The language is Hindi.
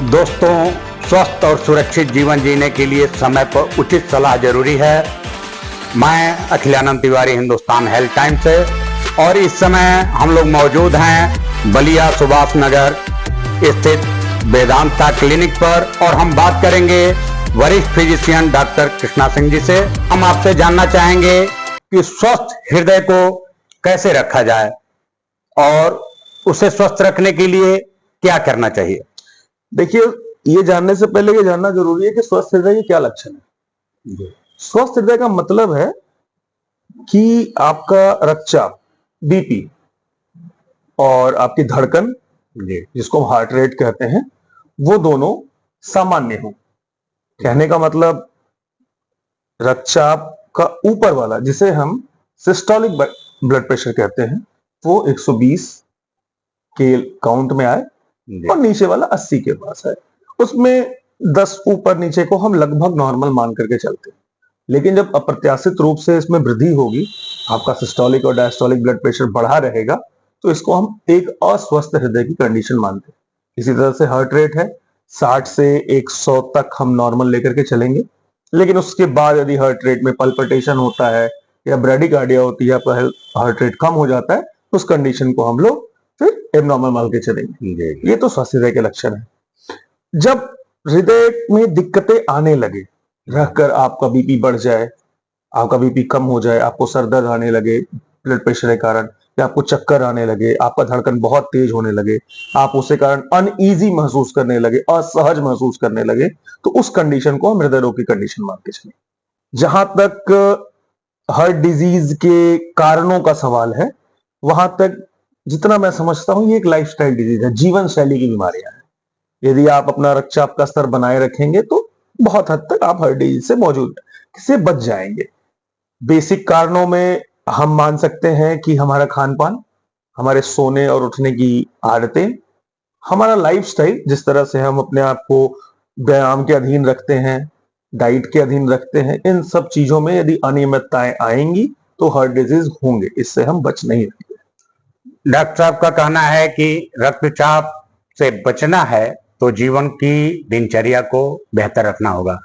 दोस्तों, स्वस्थ और सुरक्षित जीवन जीने के लिए समय पर उचित सलाह जरूरी है। मैं अखिलानंद तिवारी, हिंदुस्तान हेल्थ टाइम से, और इस समय हम लोग मौजूद हैं बलिया सुभाष नगर स्थित वेदांता क्लिनिक पर, और हम बात करेंगे वरिष्ठ फिजिशियन डॉक्टर कृष्णा सिंह जी से। हम आपसे जानना चाहेंगे कि स्वस्थ हृदय को कैसे रखा जाए और उसे स्वस्थ रखने के लिए क्या करना चाहिए। देखिए, ये जानने से पहले ये जानना जरूरी है कि स्वस्थ हृदय के क्या लक्षण है। स्वस्थ हृदय का मतलब है कि आपका रक्तचाप, बीपी, और आपकी धड़कन, जिसको हम हार्ट रेट कहते हैं, वो दोनों सामान्य हो। कहने का मतलब, रक्तचाप का ऊपर वाला, जिसे हम सिस्टोलिक ब्लड प्रेशर कहते हैं, वो 120 के काउंट में आए और नीचे वाला 80 के पास है। उसमें 10 ऊपर नीचे को हम लगभग नॉर्मल मान करके चलते हैं। लेकिन जब अप्रत्याशित रूप से इसमें वृद्धि होगी, आपका सिस्टोलिक और डायस्टोलिक ब्लड प्रेशर बढ़ा रहेगा, तो इसको हम एक अस्वस्थ हृदय की कंडीशन मानते हैं। इसी तरह से हार्ट रेट है, 60 से 100 तक हम नॉर्मल लेकर के चलेंगे। लेकिन उसके बाद यदि हार्ट रेट में पल्पिटेशन होता है या ब्रेडिकार्डिया होती है, आपका हार्ट रेट कम हो जाता है, उस कंडीशन को हम लोग फिर एबनॉर्मल मान के चलेंगे। ये तो स्वस्थ हृदय के लक्षण है। जब हृदय में दिक्कतें आने लगे, रहकर आपका बीपी बढ़ जाए, आपका बीपी कम हो जाए, आपको सर दर्द आने लगे ब्लड प्रेशर के कारण, या आपको चक्कर आने लगे, आपका धड़कन बहुत तेज होने लगे, आप उसके कारण अनईजी महसूस करने लगे, असहज महसूस करने लगे, तो उस कंडीशन को हम हृदय रोग की कंडीशन मान के चलें। जहां तक हार्ट डिजीज के कारणों का सवाल है, वहां तक जितना मैं समझता हूं, ये एक लाइफस्टाइल डिजीज है, जीवन शैली की बीमारियां हैं। यदि आप अपना रक्तचाप का स्तर बनाए रखेंगे तो बहुत हद तक आप हार्ट डिजीज से मौजूद से बच जाएंगे। बेसिक कारणों में हम मान सकते हैं कि हमारा खान पान, हमारे सोने और उठने की आदतें, हमारा लाइफस्टाइल, जिस तरह से हम अपने आप को व्यायाम के अधीन रखते हैं, डाइट के अधीन रखते हैं, इन सब चीजों में यदि अनियमितताएं आएंगी तो हार्ट डिजीज होंगे। इससे हम बच नहीं सकते। डॉक्टर साहब का कहना है कि रक्तचाप से बचना है तो जीवन की दिनचर्या को बेहतर रखना होगा।